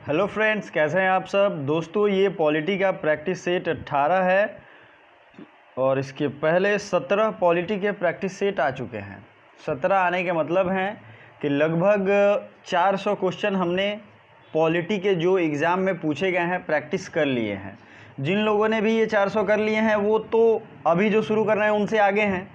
Hello friends, कैसे हैं आप सब। दोस्तों, ये पॉलिटी का प्रैक्टिस सेट 18 है और इसके पहले 17 पॉलिटी के प्रैक्टिस सेट आ चुके हैं। 17 आने के मतलब हैं कि लगभग 400 क्वेश्चन हमने पॉलिटी के जो एग्ज़ाम में पूछे गए हैं प्रैक्टिस कर लिए हैं। जिन लोगों ने भी ये 400 कर लिए हैं वो तो अभी जो शुरू कर रहे हैं उनसे आगे हैं।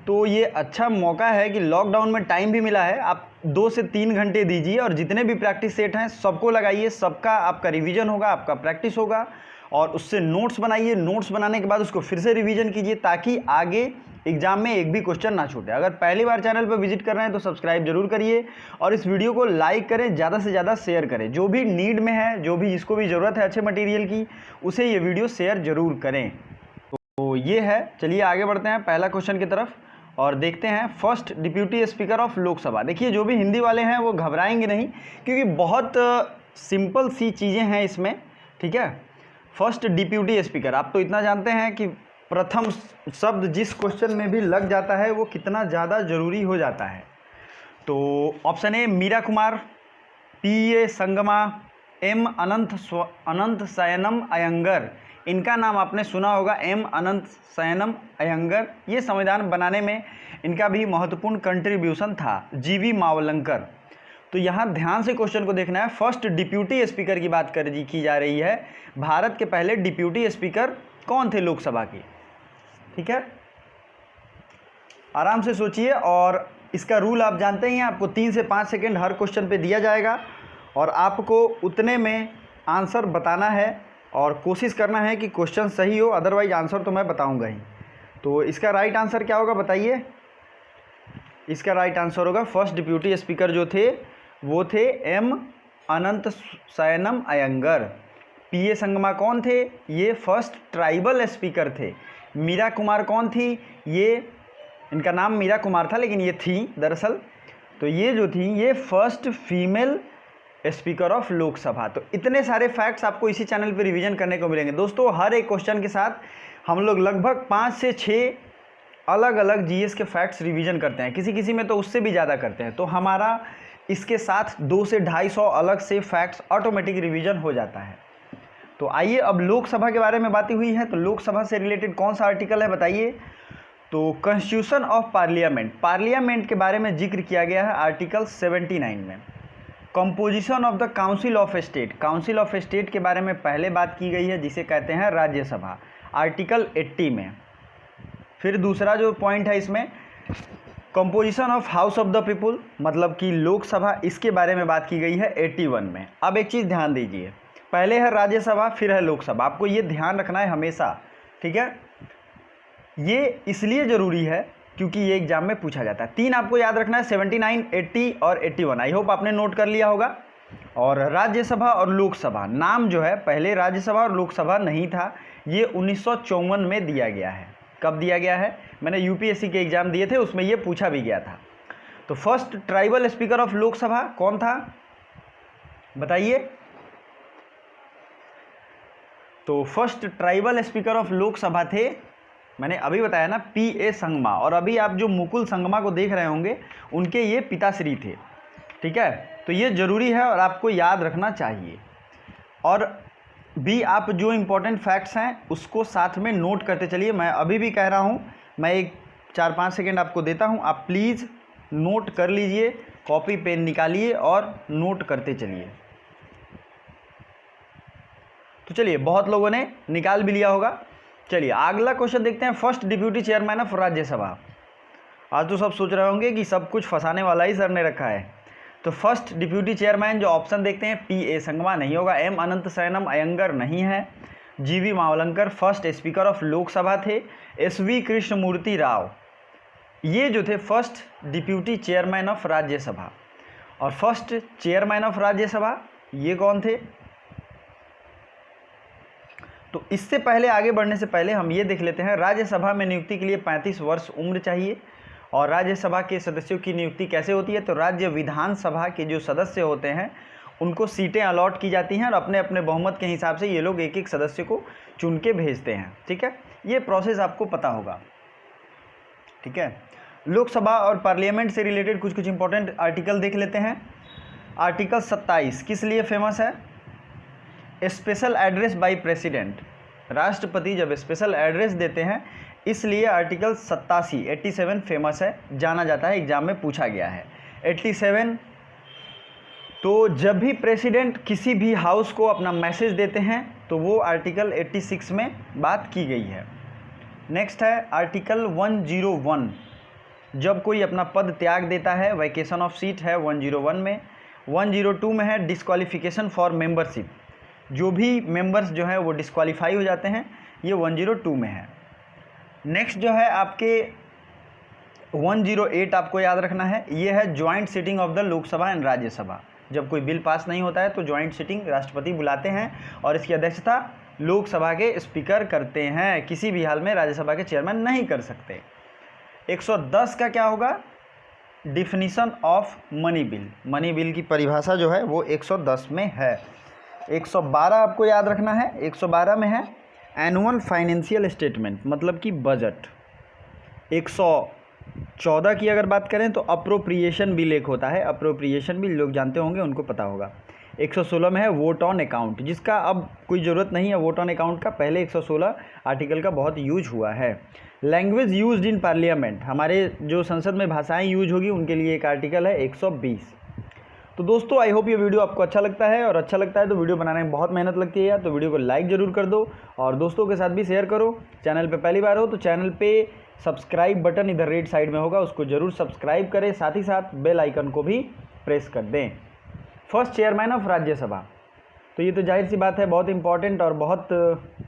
तो ये अच्छा मौका है कि लॉकडाउन में टाइम भी मिला है, आप 2 से 3 घंटे दीजिए और जितने भी प्रैक्टिस सेट हैं सबको लगाइए। सबका आपका रिवीजन होगा, आपका प्रैक्टिस होगा और उससे नोट्स बनाइए। नोट्स बनाने के बाद उसको फिर से रिवीजन कीजिए ताकि आगे एग्जाम में एक भी क्वेश्चन ना छूटे। अगर पहली बार चैनल पर विजिट कर रहे हैं तो सब्सक्राइब जरूर करिए और इस वीडियो को लाइक करें, ज़्यादा से ज़्यादा शेयर करें। जो भी नीड में है, जो भी जिसको भी ज़रूरत है अच्छे मटेरियल की, उसे ये वीडियो शेयर जरूर करें। तो ये है, चलिए आगे बढ़ते हैं पहला क्वेश्चन की तरफ और देखते हैं first deputy speaker of Lok Sabha. देखिए, जो भी हिंदी वाले हैं वो घबराएंगे नहीं क्योंकि बहुत सिंपल सी चीज़ें हैं इसमें, ठीक है। फर्स्ट डिप्यूटी स्पीकर, आप तो इतना जानते हैं कि प्रथम शब्द जिस क्वेश्चन में भी लग जाता है वो कितना ज़्यादा ज़रूरी हो जाता है। तो option A Meera Kumar, PA. Sangma, M Ananthasayanam Ayyangar. इनका नाम आपने सुना होगा, एम अनंत शयनम अयंगर। ये संविधान बनाने में इनका भी महत्वपूर्ण कंट्रीब्यूशन था। जी.वी. मावलंकर। तो यहाँ ध्यान से क्वेश्चन को देखना है। फर्स्ट डिप्यूटी स्पीकर की बात की जा रही है। भारत के पहले डिप्यूटी स्पीकर कौन थे लोकसभा के, ठीक है। आराम से सोचिए और इसका रूल आप जानते ही हैं, आपको 3 से 5 सेकेंड हर क्वेश्चन पे दिया जाएगा और आपको उतने में आंसर बताना है और कोशिश करना है कि क्वेश्चन सही हो, अदरवाइज आंसर तो मैं बताऊंगा ही। तो इसका राइट आंसर क्या होगा बताइए। इसका राइट आंसर होगा फर्स्ट डिप्यूटी स्पीकर जो थे वो थे M Ananthasayanam Iyengar. PA. Sangma कौन थे, ये फर्स्ट ट्राइबल स्पीकर थे। मीरा कुमार कौन थी, ये इनका नाम मीरा कुमार था लेकिन ये थी दरअसल, तो ये जो थी ये first female speaker of Lok Sabha. तो इतने सारे फैक्ट्स आपको इसी चैनल पे रिवीजन करने को मिलेंगे। दोस्तों, हर एक क्वेश्चन के साथ हम लोग लगभग 5 से 6 अलग अलग जीएस के फैक्ट्स रिवीजन करते हैं, किसी किसी में तो उससे भी ज़्यादा करते हैं। तो हमारा इसके साथ 200 से 250 अलग से फैक्ट्स ऑटोमेटिक रिवीजन हो जाता है। तो आइए, अब लोकसभा के बारे में बातें हुई है तो लोकसभा से रिलेटेड कौन सा आर्टिकल है बताइए। तो कॉन्स्टिट्यूशन ऑफ पार्लियामेंट, पार्लियामेंट के बारे में जिक्र किया गया है आर्टिकल 79 में। Composition of the council of state, council of state के बारे में पहले बात की गई है जिसे कहते हैं राज्यसभा, आर्टिकल 80 में। फिर दूसरा जो पॉइंट है इसमें composition of house of the people, मतलब कि लोकसभा, इसके बारे में बात की गई है 81 में। अब एक चीज़ ध्यान दीजिए, पहले है राज्यसभा फिर है लोकसभा, आपको ये ध्यान रखना है हमेशा, ठीक है। ये इसलिए ज़रूरी है क्योंकि ये एग्जाम में पूछा जाता है। 3 आपको याद रखना है, 79, 80 और 81। आई होप आपने नोट कर लिया होगा। और राज्यसभा और लोकसभा, नाम जो है पहले राज्यसभा और लोकसभा नहीं था, ये 1954 में दिया गया है। कब दिया गया है, मैंने यूपीएससी के एग्जाम दिए थे उसमें ये पूछा भी गया था। तो first tribal speaker of Lok Sabha कौन था बताइए। तो first tribal speaker of Lok Sabha थे, मैंने अभी बताया ना, पी.ए. संगमा। और अभी आप जो मुकुल संगमा को देख रहे होंगे उनके ये पिताश्री थे, ठीक है। तो ये ज़रूरी है और आपको याद रखना चाहिए। और भी आप जो इम्पोर्टेंट फैक्ट्स हैं उसको साथ में नोट करते चलिए। मैं अभी भी कह रहा हूँ, मैं एक 4-5 सेकेंड आपको देता हूँ, आप प्लीज़ नोट कर लीजिए, कॉपी पेन निकालिए और नोट करते चलिए। तो चलिए, बहुत लोगों ने निकाल भी लिया होगा। चलिए अगला क्वेश्चन देखते हैं। First deputy chairman of Rajya Sabha. आज तो सब सोच रहे होंगे कि सब कुछ फंसाने वाला ही सर ने रखा है। तो फर्स्ट डिप्यूटी चेयरमैन जो ऑप्शन देखते हैं, पी.ए. संगमा नहीं होगा, एम अनंत शयनम अयंगर नहीं है, G.V.. Mavalankar first speaker of Lok Sabha थे, एस.वी. कृष्णमूर्ति राव ये जो थे first deputy chairman of Rajya Sabha. और फर्स्ट चेयरमैन ऑफ राज्यसभा ये कौन थे। तो इससे पहले आगे बढ़ने से पहले हम ये देख लेते हैं, राज्यसभा में नियुक्ति के लिए 35 वर्ष उम्र चाहिए। और राज्यसभा के सदस्यों की नियुक्ति कैसे होती है, तो राज्य विधानसभा के जो सदस्य होते हैं उनको सीटें अलॉट की जाती हैं और अपने अपने बहुमत के हिसाब से ये लोग एक एक सदस्य को चुन के भेजते हैं, ठीक है। ये प्रोसेस आपको पता होगा, ठीक है। लोकसभा और पार्लियामेंट से रिलेटेड कुछ इंपॉर्टेंट आर्टिकल देख लेते हैं। आर्टिकल 27 किस लिए फेमस है, स्पेशल एड्रेस बाय प्रेसिडेंट, राष्ट्रपति जब स्पेशल एड्रेस देते हैं, इसलिए आर्टिकल 87 फेमस है, जाना जाता है, एग्जाम में पूछा गया है। 87, तो जब भी प्रेसिडेंट किसी भी हाउस को अपना मैसेज देते हैं तो वो आर्टिकल 86 में बात की गई है। नेक्स्ट है आर्टिकल 101, जब कोई अपना पद त्याग देता है, वैकेशन ऑफ सीट है 101 में। 102 में है डिस्क्वालिफिकेशन फॉर मेंबरशिप, जो भी मेंबर्स जो है वो डिस्क्वालीफाई हो जाते हैं, ये 102 में है। नेक्स्ट जो है आपके 108 आपको याद रखना है, ये है joint sitting of the Lok Sabha and Rajya Sabha. जब कोई बिल पास नहीं होता है तो ज्वाइंट सिटिंग राष्ट्रपति बुलाते हैं और इसकी अध्यक्षता लोकसभा के स्पीकर करते हैं, किसी भी हाल में राज्यसभा के चेयरमैन नहीं कर सकते। 110 का क्या होगा, definition of money bill, money bill की परिभाषा जो है वो 110 में है। 112 आपको याद रखना है, 112 में है एनुअल फाइनेंशियल स्टेटमेंट, मतलब कि बजट। 114 की अगर बात करें तो अप्रोप्रिएशन बिल एक होता है, अप्रोप्रिएशन बिल लोग जानते होंगे, उनको पता होगा। 116 में है वोट ऑन अकाउंट, जिसका अब कोई ज़रूरत नहीं है वोट ऑन अकाउंट का, पहले 116 आर्टिकल का बहुत यूज हुआ है। लैंग्वेज यूज्ड इन पार्लियामेंट, हमारे जो संसद में भाषाएं यूज होगी उनके लिए एक आर्टिकल है 120। तो दोस्तों आई होप ये वीडियो आपको अच्छा लगता है, और अच्छा लगता है तो वीडियो बनाने में बहुत मेहनत लगती है यार, तो वीडियो को लाइक ज़रूर कर दो और दोस्तों के साथ भी शेयर करो। चैनल पे पहली बार हो तो चैनल पे सब्सक्राइब बटन इधर रेड साइड में होगा, उसको ज़रूर सब्सक्राइब करें, साथ ही साथ बेल आइकन को भी प्रेस कर दें। फर्स्ट चेयरमैन ऑफ राज्यसभा, तो ये तो जाहिर सी बात है बहुत इंपॉर्टेंट और बहुत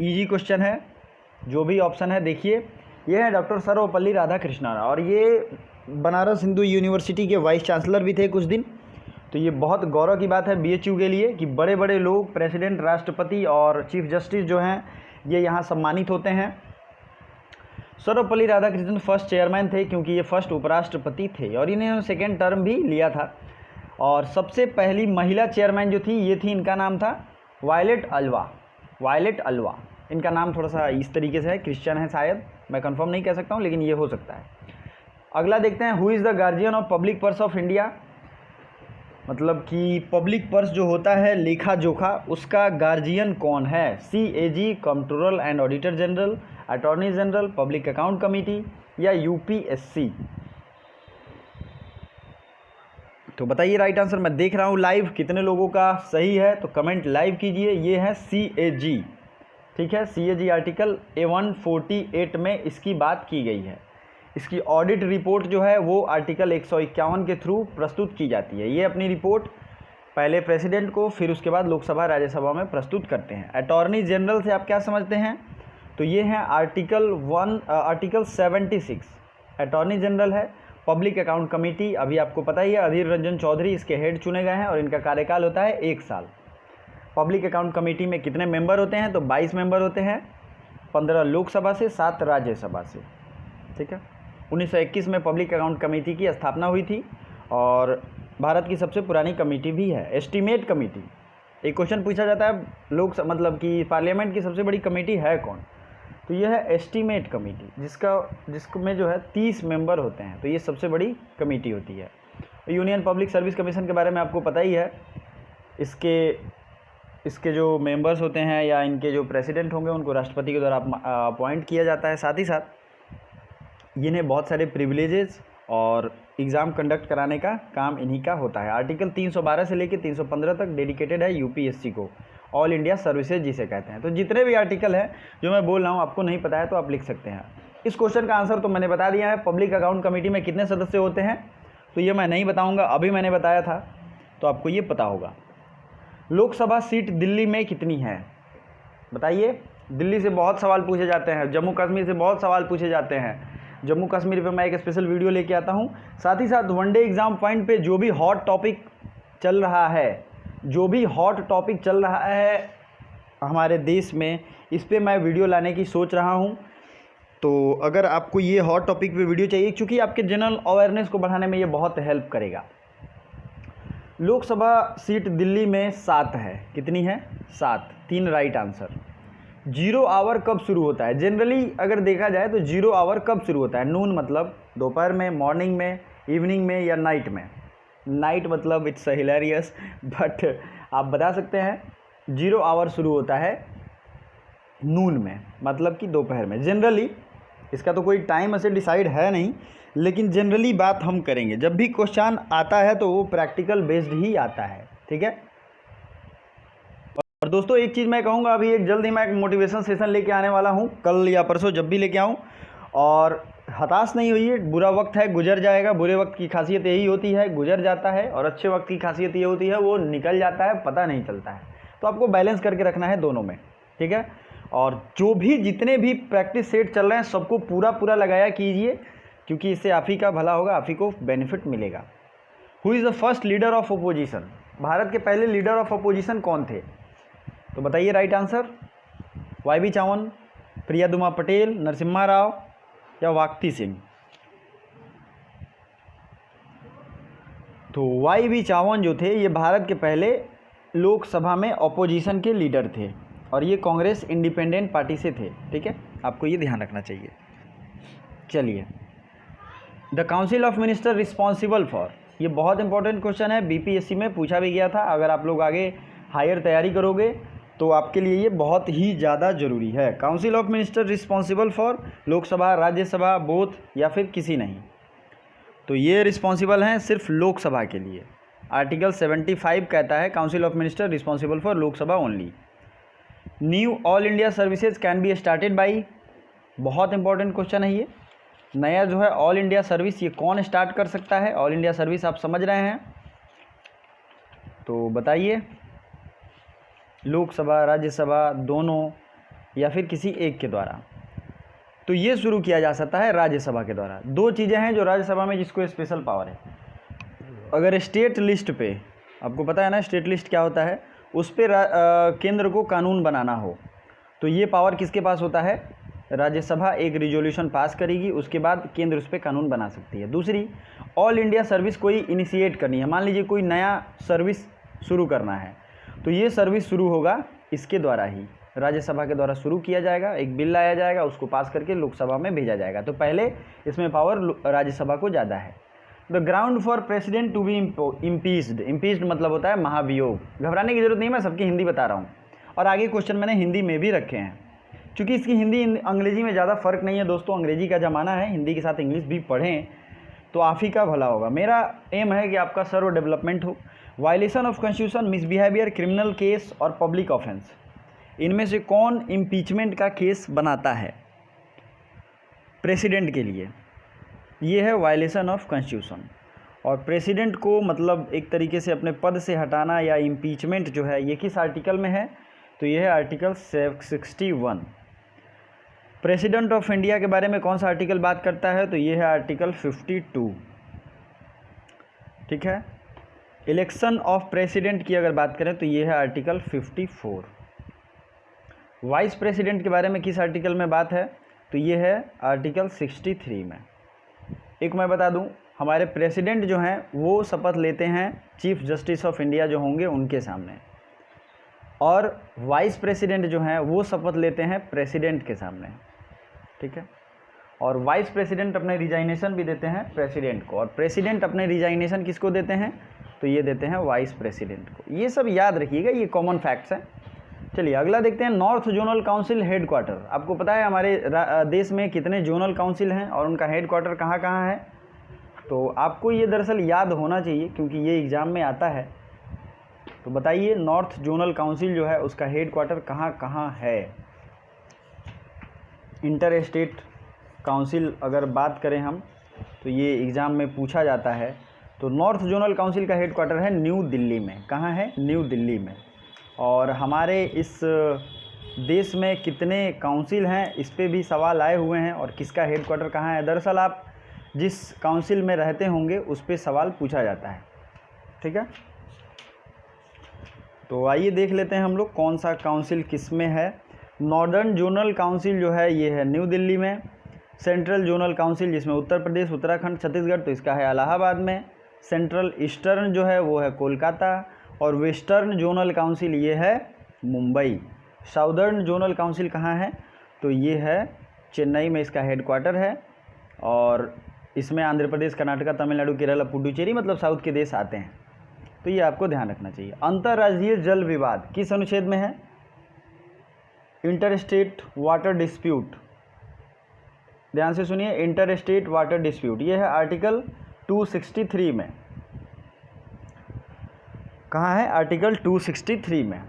ईजी क्वेश्चन है। जो भी ऑप्शन है देखिए, ये है डॉक्टर सर्वपल्ली राधाकृष्णन, और ये बनारस हिंदू यूनिवर्सिटी के वाइस चांसलर भी थे कुछ दिन। तो ये बहुत गौरव की बात है BHU के लिए कि बड़े बड़े लोग, प्रेसिडेंट, राष्ट्रपति और चीफ जस्टिस जो हैं ये यहाँ सम्मानित होते हैं। सर्वपल्ली राधाकृष्णन फर्स्ट चेयरमैन थे क्योंकि ये फर्स्ट उपराष्ट्रपति थे और इन्होंने सेकेंड टर्म भी लिया था। और सबसे पहली महिला चेयरमैन जो थी ये थी, इनका नाम था वायलेट अल्वा, वायलेट अल्वा। इनका नाम थोड़ा सा इस तरीके से है, क्रिश्चियन है शायद, मैं कंफर्म नहीं कह सकता हूँ लेकिन ये हो सकता है। अगला देखते हैं, who is the guardian of public purse of India, मतलब कि पब्लिक पर्स जो होता है लेखा जोखा, उसका गार्जियन कौन है। CAG controller and auditor general, attorney general, public account committee या UPSC। तो बताइए राइट आंसर। मैं देख रहा हूँ लाइव कितने लोगों का सही है, तो कमेंट लाइव कीजिए। ये है CAG, ठीक है। CAG आर्टिकल 148 में इसकी बात की गई है। इसकी ऑडिट रिपोर्ट जो है वो आर्टिकल 151 के थ्रू प्रस्तुत की जाती है। ये अपनी रिपोर्ट पहले प्रेसिडेंट को, फिर उसके बाद लोकसभा राज्यसभा में प्रस्तुत करते हैं। अटॉर्नी जनरल से आप क्या समझते हैं, तो ये है आर्टिकल 76 अटॉर्नी जनरल है। पब्लिक अकाउंट कमेटी अभी आपको पता ही है, अधीर रंजन चौधरी इसके हेड चुने गए हैं और इनका कार्यकाल होता है 1 साल। पब्लिक अकाउंट कमेटी में कितने मेंबर होते हैं, तो 22 मेंबर होते हैं, 15 लोकसभा से, 7 राज्यसभा से, ठीक है। 1921 में पब्लिक अकाउंट कमेटी की स्थापना हुई थी और भारत की सबसे पुरानी कमेटी भी है। एस्टीमेट कमेटी, एक क्वेश्चन पूछा जाता है मतलब कि पार्लियामेंट की सबसे बड़ी कमेटी है कौन, तो यह है एस्टीमेट कमेटी, जिसमें जो है 30 मेंबर होते हैं, तो ये सबसे बड़ी कमेटी होती है। यूनियन पब्लिक सर्विस कमीशन के बारे में आपको पता ही है, इसके जो मेंबर्स होते हैं या इनके जो प्रेसिडेंट होंगे उनको राष्ट्रपति के द्वारा अपॉइंट किया जाता है। साथ ही साथ इन्हें बहुत सारे प्रिविलेजेस और एग्ज़ाम कंडक्ट कराने का काम इन्हीं का होता है। आर्टिकल 312 से लेकर 315 तक डेडिकेटेड है UPSC को, ऑल इंडिया सर्विसेज जिसे कहते हैं। तो जितने भी आर्टिकल हैं जो मैं बोल रहा हूँ, आपको नहीं पता है तो आप लिख सकते हैं। इस क्वेश्चन का आंसर तो मैंने बता दिया है। पब्लिक अकाउंट कमेटी में कितने सदस्य होते हैं, तो ये मैं नहीं बताऊँगा, अभी मैंने बताया था तो आपको ये पता होगा। लोकसभा सीट दिल्ली में कितनी है, बताइए। दिल्ली से बहुत सवाल पूछे जाते हैं, जम्मू कश्मीर से बहुत सवाल पूछे जाते हैं। जम्मू कश्मीर पे मैं एक स्पेशल वीडियो लेके आता हूँ। साथ ही साथ वनडे एग्ज़ाम पॉइंट पे जो भी हॉट टॉपिक चल रहा है, हमारे देश में, इस पे मैं वीडियो लाने की सोच रहा हूँ। तो अगर आपको ये हॉट टॉपिक पे वीडियो चाहिए, क्योंकि आपके जनरल अवेयरनेस को बढ़ाने में ये बहुत हेल्प करेगा। लोकसभा सीट दिल्ली में 7 है, कितनी है, 7, 3 राइट आंसर। 0 आवर कब शुरू होता है, जनरली अगर देखा जाए तो 0 आवर कब शुरू होता है। नून मतलब दोपहर में, मॉर्निंग में, इवनिंग में या नाइट में। नाइट मतलब इट्स हिलेरियस, बट आप बता सकते हैं 0 आवर शुरू होता है नून में, मतलब कि दोपहर में। जनरली इसका तो कोई टाइम ऐसे डिसाइड है नहीं, लेकिन जनरली बात हम करेंगे। जब भी क्वेश्चन आता है तो वो प्रैक्टिकल बेस्ड ही आता है, ठीक है। और दोस्तों एक चीज़ मैं कहूँगा, अभी एक जल्द ही मैं एक मोटिवेशन सेशन लेके आने वाला हूँ, कल या परसों जब भी लेके आऊँ। और हताश नहीं होइए, बुरा वक्त है गुजर जाएगा। बुरे वक्त की खासियत यही होती है, गुजर जाता है, और अच्छे वक्त की खासियत ये होती है वो निकल जाता है, पता नहीं चलता है। तो आपको बैलेंस करके रखना है दोनों में, ठीक है। और जो भी जितने भी प्रैक्टिस सेट चल रहे हैं सबको पूरा पूरा लगाया कीजिए, क्योंकि इससे आप ही का भला होगा, आप ही को बेनिफिट मिलेगा। Who is the first leader of opposition? Bharat के पहले लीडर ऑफ अपोजिशन कौन थे? तो बताइए राइट आंसर। वाई.बी. चावन, प्रियादुमा पटेल, नरसिम्हा राव या वाकती सिंह? तो वाई.बी. चावन जो थे ये भारत के पहले लोकसभा में अपोजिशन के लीडर थे, और ये कांग्रेस इंडिपेंडेंट पार्टी से थे, ठीक है। आपको ये ध्यान रखना चाहिए। चलिए, the council of minister responsible for, ये बहुत इंपॉर्टेंट क्वेश्चन है, बीपीएससी में पूछा भी गया था। अगर आप लोग आगे हायर तैयारी करोगे तो आपके लिए ये बहुत ही ज़्यादा ज़रूरी है। Council of minister responsible for Lok Sabha, Rajya Sabha, both या फिर किसी नहीं? तो ये रिस्पॉन्सिबल हैं सिर्फ लोकसभा के लिए। आर्टिकल 75 कहता है council of minister responsible for Lok Sabha only. Knew all India services can be started by, बहुत इंपॉर्टेंट क्वेश्चन है ये। नया जो है ऑल इंडिया सर्विस ये कौन स्टार्ट कर सकता है? ऑल इंडिया सर्विस आप समझ रहे हैं, तो बताइए। लोकसभा, राज्यसभा, दोनों या फिर किसी एक के द्वारा? तो ये शुरू किया जा सकता है राज्यसभा के द्वारा। दो चीज़ें हैं जो राज्यसभा में जिसको स्पेशल पावर है। अगर स्टेट लिस्ट पे, आपको पता है ना स्टेट लिस्ट क्या होता है, उस पर केंद्र को कानून बनाना हो तो ये पावर किसके पास होता है? राज्यसभा एक रिजोल्यूशन पास करेगी, उसके बाद केंद्र उस पर कानून बना सकती है। दूसरी, ऑल इंडिया सर्विस कोई इनिशिएट करनी है, मान लीजिए कोई नया सर्विस शुरू करना है, तो ये सर्विस शुरू होगा इसके द्वारा ही, राज्यसभा के द्वारा शुरू किया जाएगा। एक बिल लाया जाएगा, उसको पास करके लोकसभा में भेजा जाएगा। तो पहले इसमें पावर राज्यसभा को ज़्यादा है। The ground for president to be impeached, impeached मतलब होता है महाभियोग। घबराने की जरूरत नहीं, मैं सबकी हिंदी बता रहा हूँ, और आगे क्वेश्चन मैंने हिंदी में भी रखे हैं, क्योंकि इसकी हिंदी अंग्रेजी में ज़्यादा फ़र्क नहीं है दोस्तों। अंग्रेजी का ज़माना है, हिंदी के साथ इंग्लिश भी पढ़ें तो आप ही का भला होगा। मेरा एम है कि आपका सर्व डेवलपमेंट हो। Violation of constitution, misbehaviour, criminal case और पब्लिक ऑफेंस, इनमें से कौन इम्पीचमेंट का केस बनाता है प्रेसिडेंट के लिए? ये है वायलेशन ऑफ कॉन्स्टिट्यूशन। और प्रेसिडेंट को मतलब एक तरीके से अपने पद से हटाना या इम्पीचमेंट जो है ये किस आर्टिकल में है? तो ये है आर्टिकल 61। प्रेसिडेंट ऑफ इंडिया के बारे में कौन सा आर्टिकल बात करता है? तो ये है आर्टिकल 52, ठीक है। इलेक्शन ऑफ प्रेसिडेंट की अगर बात करें तो ये है आर्टिकल 54। वाइस प्रेसिडेंट के बारे में किस आर्टिकल में बात है? तो ये है आर्टिकल 63 में। एक मैं बता दूं, हमारे प्रेसिडेंट जो हैं वो शपथ लेते हैं चीफ जस्टिस ऑफ इंडिया जो होंगे उनके सामने, और वाइस प्रेसिडेंट जो हैं वो शपथ लेते हैं प्रेसिडेंट के सामने, ठीक है। और वाइस प्रेसिडेंट अपने रिजाइनेशन भी देते हैं प्रेसिडेंट को, और प्रेसिडेंट अपने रिजाइनेशन किसको देते हैं? तो ये देते हैं वाइस प्रेसिडेंट को। ये सब याद रखिएगा, ये कॉमन फैक्ट्स हैं। चलिए अगला देखते हैं, नॉर्थ जोनल काउंसिल हेडक्वार्टर। आपको पता है हमारे देश में कितने जोनल काउंसिल हैं और उनका हेडक्वार्टर कहाँ कहाँ है? तो आपको ये दरअसल याद होना चाहिए क्योंकि ये एग्ज़ाम में आता है। तो बताइए नॉर्थ जोनल काउंसिल जो है उसका हेडक्वार्टर कहाँ कहाँ है? इंटर स्टेट काउंसिल अगर बात करें हम तो ये एग्ज़ाम में पूछा जाता है। तो नॉर्थ जोनल काउंसिल का हेडक्वार्टर है न्यू दिल्ली में। कहाँ है? न्यू दिल्ली में। और हमारे इस देश में कितने काउंसिल हैं इस पे भी सवाल आए हुए हैं, और किसका हेडक्वार्टर कहाँ है। दरअसल आप जिस काउंसिल में रहते होंगे उस पे सवाल पूछा जाता है, ठीक है। तो आइए देख लेते हैं हम लोग कौन सा काउंसिल किस में है। नॉर्दर्न जोनल काउंसिल जो है ये है न्यू दिल्ली में। सेंट्रल जोनल काउंसिल जिसमें उत्तर प्रदेश, उत्तराखंड, छत्तीसगढ़, तो इसका है इलाहाबाद में। सेंट्रल ईस्टर्न जो है वो है कोलकाता, और वेस्टर्न जोनल काउंसिल ये है मुंबई। साउदर्न जोनल काउंसिल कहाँ है? तो ये है चेन्नई में, इसका हेडक्वार्टर है। और इसमें आंध्र प्रदेश, कर्नाटका, तमिलनाडु, केरला, पुडुचेरी मतलब साउथ के देश आते हैं, तो ये आपको ध्यान रखना चाहिए। अंतर्राज्यीय जल विवाद किस अनुच्छेद में है? इंटरस्टेट वाटर डिस्प्यूट, ध्यान से सुनिए, इंटरस्टेट वाटर डिस्प्यूट, ये है आर्टिकल 263 में। कहाँ है? आर्टिकल 263 में।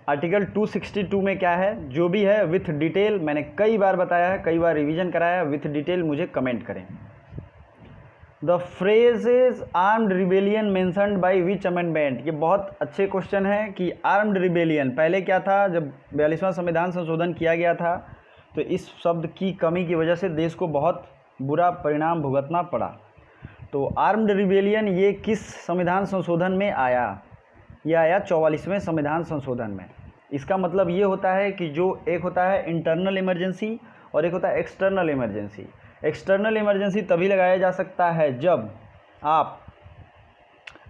आर्टिकल 262 में क्या है? जो भी है विथ डिटेल, मैंने कई बार बताया है, कई बार रिवीजन कराया है, विथ डिटेल मुझे कमेंट करें। The phrases armed rebellion mentioned bye which amendment, ये बहुत अच्छे क्वेश्चन है कि आर्म्ड रिबेलियन पहले क्या था? जब 42वां संविधान संशोधन किया गया था तो इस शब्द की कमी की वजह से देश को बहुत बुरा परिणाम भुगतना पड़ा। तो आर्म्ड रिबेलियन ये किस संविधान संशोधन में आया? ये आया 44वें संविधान संशोधन में। इसका मतलब ये होता है कि जो एक होता है इंटरनल इमरजेंसी और एक होता है एक्सटर्नल इमरजेंसी। एक्सटर्नल इमरजेंसी तभी लगाया जा सकता है जब आप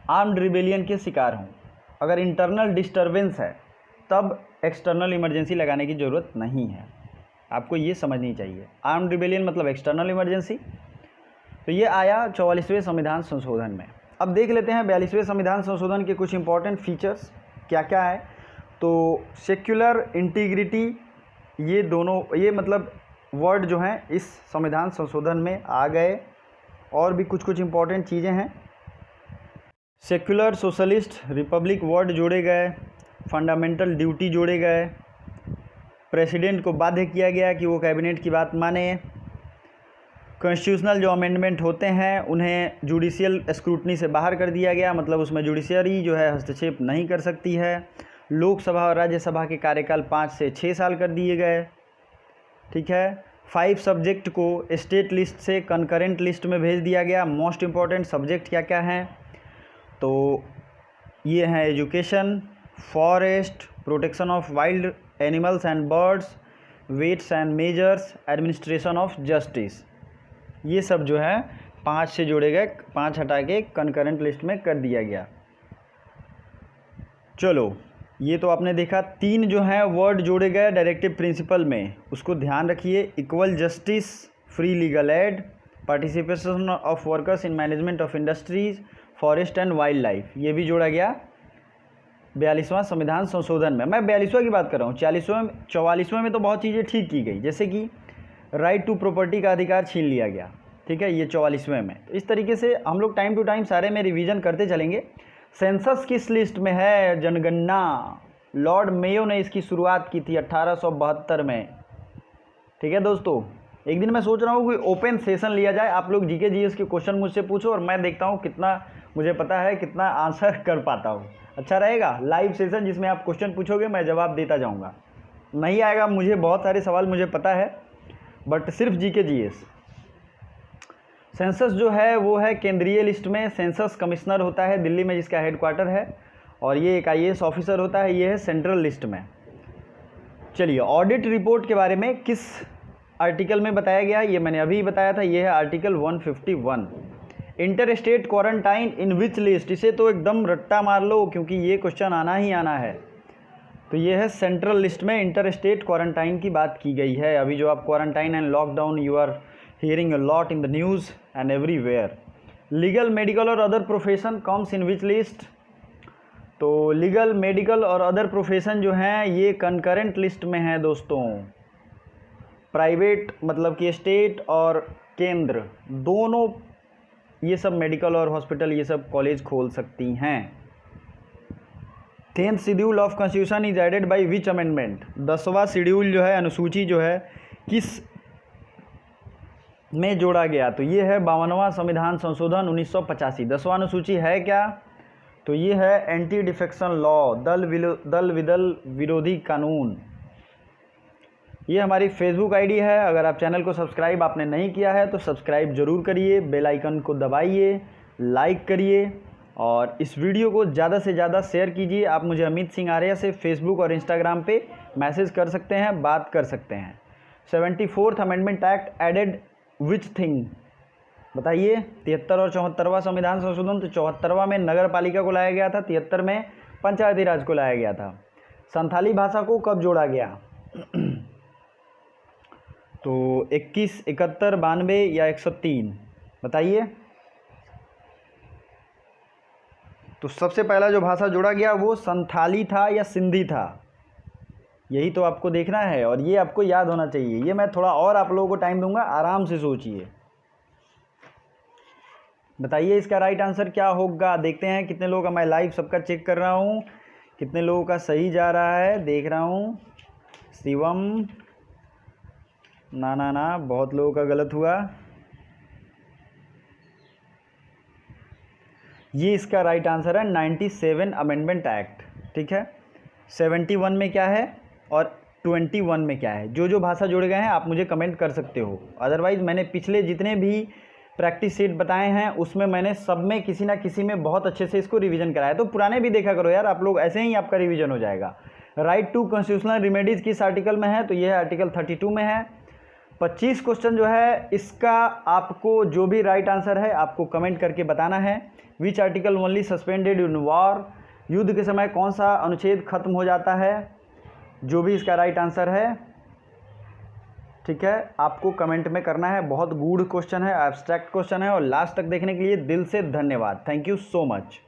आर्म्ड रिबेलियन के शिकार हों। अगर इंटरनल डिस्टर्बेंस है तब एक्सटर्नल इमरजेंसी लगाने की ज़रूरत नहीं है, आपको ये समझनी चाहिए। आर्म्ड रिबेलियन मतलब एक्सटर्नल इमरजेंसी। तो ये आया 44वें संविधान संशोधन में। अब देख लेते हैं 42वें संविधान संशोधन के कुछ इंपॉर्टेंट फीचर्स क्या क्या है। तो सेक्युलर इंटीग्रिटी, ये दोनों, ये मतलब वर्ड जो हैं इस संविधान संशोधन में आ गए। और भी कुछ कुछ इंपॉर्टेंट चीज़ें हैं। सेक्युलर सोशलिस्ट रिपब्लिक वर्ड जोड़े गए, फंडामेंटल ड्यूटी जोड़े गए, प्रेसिडेंट को बाध्य किया गया कि वो कैबिनेट की बात माने, कॉन्स्टिट्यूशनल जो अमेंडमेंट होते हैं उन्हें जुडिशियल स्क्रूटनी से बाहर कर दिया गया, मतलब उसमें जुडिशरी जो है हस्तक्षेप नहीं कर सकती है। लोकसभा और राज्यसभा के कार्यकाल 5 से 6 साल कर दिए गए, ठीक है। 5 सब्जेक्ट को स्टेट लिस्ट से कंकरेंट लिस्ट में भेज दिया गया। मोस्ट इम्पॉर्टेंट सब्जेक्ट क्या क्या हैं? तो ये हैं education, forest, protection of wild animals and birds, weights and measures, administration of justice. ये सब जो है 5 से जोड़े गए, 5 हटा के कंकरेंट लिस्ट में कर दिया गया। चलो, ये तो आपने देखा। 3 जो है वर्ड जोड़े गए डायरेक्टिव प्रिंसिपल में, उसको ध्यान रखिए। Equal justice, free legal aid, participation of workers in management of industries, forest and wild life, ये भी जोड़ा गया 42वां संविधान संशोधन में। मैं 42वां की बात कर रहा हूँ। 44वें में तो बहुत चीज़ें ठीक की गई, जैसे कि राइट टू प्रॉपर्टी का अधिकार छीन लिया गया, ठीक है, ये 44वें में। तो इस तरीके से हम लोग टाइम टू टाइम सारे में रिवीजन करते चलेंगे। सेंसस किस लिस्ट में है? जनगणना। लॉर्ड मेयो ने इसकी शुरुआत की थी 1872 में, ठीक है दोस्तों। एक दिन मैं सोच रहा हूँ कोई ओपन सेशन लिया जाए, आप लोग जीके जीएस के क्वेश्चन मुझसे पूछो और मैं देखता हूँ कितना मुझे पता है, कितना आंसर कर पाता हूँ। अच्छा रहेगा लाइव सेशन जिसमें आप क्वेश्चन पूछोगे, मैं जवाब देता जाऊँगा। नहीं आएगा मुझे, बहुत सारे सवाल मुझे पता है, बट सिर्फ जीके जीएस। सेंसस जो है वो है केंद्रीय लिस्ट में। सेंसस कमिश्नर होता है दिल्ली में, जिसका हेडक्वार्टर है, और ये एक IAS ऑफिसर होता है, ये है सेंट्रल लिस्ट में। चलिए, ऑडिट रिपोर्ट के बारे में किस आर्टिकल में बताया गया, ये मैंने अभी बताया था, ये है आर्टिकल 151। इंटर स्टेट क्वारंटाइन इन विच लिस्ट, इसे तो एकदम रट्टा मार लो क्योंकि ये क्वेश्चन आना ही आना है। तो ये है सेंट्रल लिस्ट में इंटर स्टेट क्वारंटाइन की बात की गई है। अभी जो आप quarantine and lockdown, you are hearing a lot in the news and everywhere. Legal, medical और other profession comes in which list? तो लीगल, मेडिकल और अदर प्रोफेशन जो हैं ये कंकरेंट लिस्ट में हैं दोस्तों। प्राइवेट मतलब कि स्टेट और केंद्र दोनों ये सब मेडिकल और हॉस्पिटल ये सब कॉलेज खोल सकती हैं। 10th schedule of constitution is added by which amendment? 10वां शेड्यूल जो है, अनुसूची जो है, किस में जोड़ा गया? तो ये है 52वां संविधान संशोधन 1985। 10वां अनुसूची है क्या? तो ये है एंटी डिफेक्शन लॉ, दल विदल विरोधी कानून। ये हमारी फेसबुक आईडी है। अगर आप चैनल को सब्सक्राइब आपने नहीं किया है तो सब्सक्राइब जरूर करिए, बेल आइकन को दबाइए, लाइक करिए और इस वीडियो को ज़्यादा से ज़्यादा शेयर कीजिए। आप मुझे अमित सिंह आर्या से फेसबुक और इंस्टाग्राम पे मैसेज कर सकते हैं, बात कर सकते हैं। 74th amendment act added which thing? बताइए। 73 और 74वां संविधान संशोधन, तो 74वां में नगर पालिका को लाया गया था, 73 में पंचायती राज को लाया गया था। संथाली भाषा को कब जोड़ा गया? तो 21, 71, 92 या 103? बताइए। तो सबसे पहला जो भाषा जोड़ा गया वो संथाली था या सिंधी था, यही तो आपको देखना है और ये आपको याद होना चाहिए। ये मैं थोड़ा और आप लोगों को टाइम दूंगा, आराम से सोचिए, बताइए इसका राइट आंसर क्या होगा। देखते हैं कितने लोगों का, मैं लाइव सबका चेक कर रहा हूँ, कितने लोगों का सही जा रहा है, देख रहा हूँ। शिवम, ना, बहुत लोगों का गलत हुआ। ये इसका राइट आंसर है 97 अमेंडमेंट एक्ट, ठीक है। 71 में क्या है और 21 में क्या है, जो भाषा जुड़ गए हैं आप मुझे कमेंट कर सकते हो। अदरवाइज़ मैंने पिछले जितने भी प्रैक्टिस सेट बताए हैं उसमें मैंने सब में किसी ना किसी में बहुत अच्छे से इसको रिवीजन कराया, तो पुराने भी देखा करो यार आप लोग, ऐसे ही आपका रिवीजन हो जाएगा। राइट टू कॉन्स्टिट्यूशनल रेमेडीज़ किस आर्टिकल में है, तो ये आर्टिकल 32 में है। 25 क्वेश्चन जो है इसका आपको जो भी राइट आंसर है आपको कमेंट करके बताना है। Which article only suspended in war, युद्ध के समय कौन सा अनुच्छेद खत्म हो जाता है, जो भी इसका राइट आंसर है, ठीक है, आपको कमेंट में करना है। बहुत गूढ़ क्वेश्चन है, एब्स्ट्रैक्ट क्वेश्चन है, और लास्ट तक देखने के लिए दिल से धन्यवाद। Thank you so much.